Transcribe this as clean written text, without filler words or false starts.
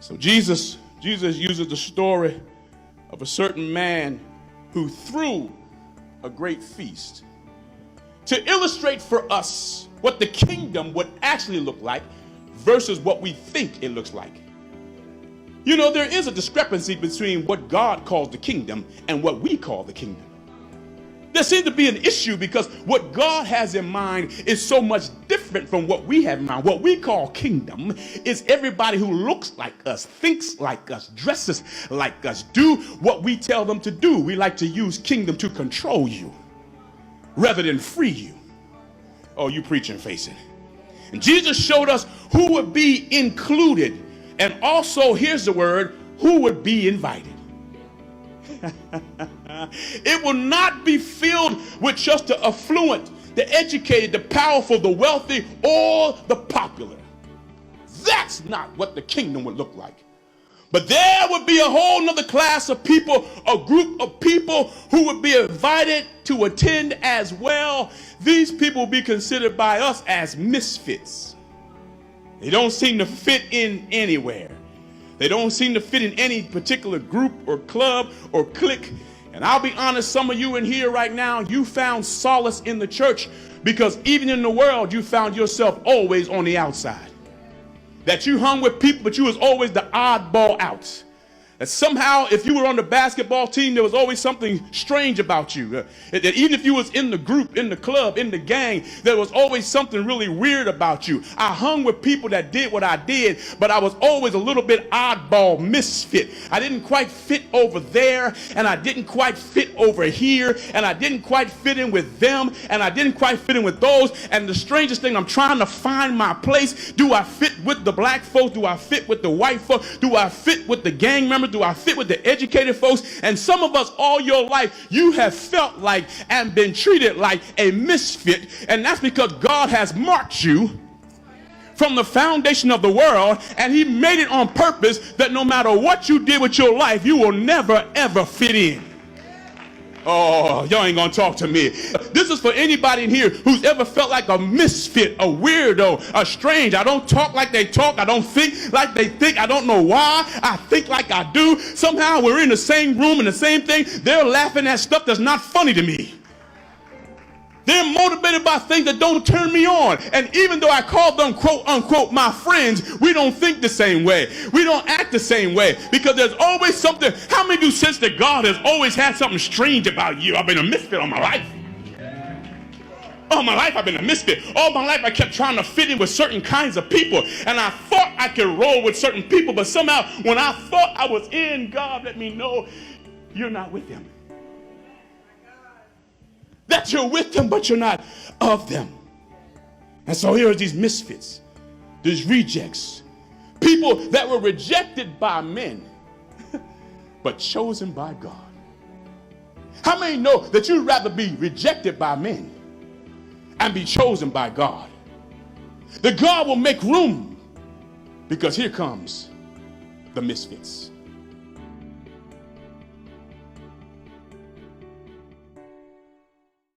So Jesus uses the story of a certain man who threw a great feast to illustrate for us what the kingdom would actually look like versus what we think it looks like. You know, there is a discrepancy between what God calls the kingdom and what we call the kingdom. There seems to be an issue because what God has in mind is so much different from what we have in mind. What we call kingdom is everybody who looks like us, thinks like us, dresses like us, do what we tell them to do. We like to use kingdom to control you rather than free you. Oh, you preaching, Faison. And Jesus showed us who would be included, and also, here's the word, who would be invited. It will not be filled with just the affluent, the educated, the powerful, the wealthy, or the popular. That's not what the kingdom would look like. But there would be a whole nother class of people, a group of people who would be invited to attend as well. These people will be considered by us as misfits. They don't seem to fit in anywhere. They don't seem to fit in any particular group or club or clique. And I'll be honest, some of you in here right now, you found solace in the church because even in the world, you found yourself always on the outside. That you hung with people, but you was always the oddball out. That somehow, if you were on the basketball team, there was always something strange about you. That even if you was in the group, in the club, in the gang, there was always something really weird about you. I hung with people that did what I did, but I was always a little bit oddball, misfit. I didn't quite fit over there, and I didn't quite fit over here, and I didn't quite fit in with them, and I didn't quite fit in with those. And the strangest thing, I'm trying to find my place. Do I fit with the black folks? Do I fit with the white folks? Do I fit with the gang members? Do I fit with the educated folks? And some of us, all your life, you have felt like and been treated like a misfit. And that's because God has marked you from the foundation of the world, and he made it on purpose that no matter what you did with your life, you will never, ever fit in. Oh, y'all ain't gonna talk to me. This is for anybody in here who's ever felt like a misfit, a weirdo, a strange. I don't talk like they talk. I don't think like they think. I don't know why I think like I do. Somehow we're in the same room and the same thing. They're laughing at stuff that's not funny to me. They're motivated by things that don't turn me on. And even though I call them, quote unquote, my friends, we don't think the same way. We don't act the same way because there's always something. How many of you sense that God has always had something strange about you? I've been a misfit all my life. All my life I've been a misfit. All my life I kept trying to fit in with certain kinds of people. And I thought I could roll with certain people. But somehow when I thought I was in, God let me know you're not with them. That you're with them, but you're not of them. And so here are these misfits, these rejects, people that were rejected by men, but chosen by God. How many know that you'd rather be rejected by men and be chosen by God? That God will make room because here comes the misfits.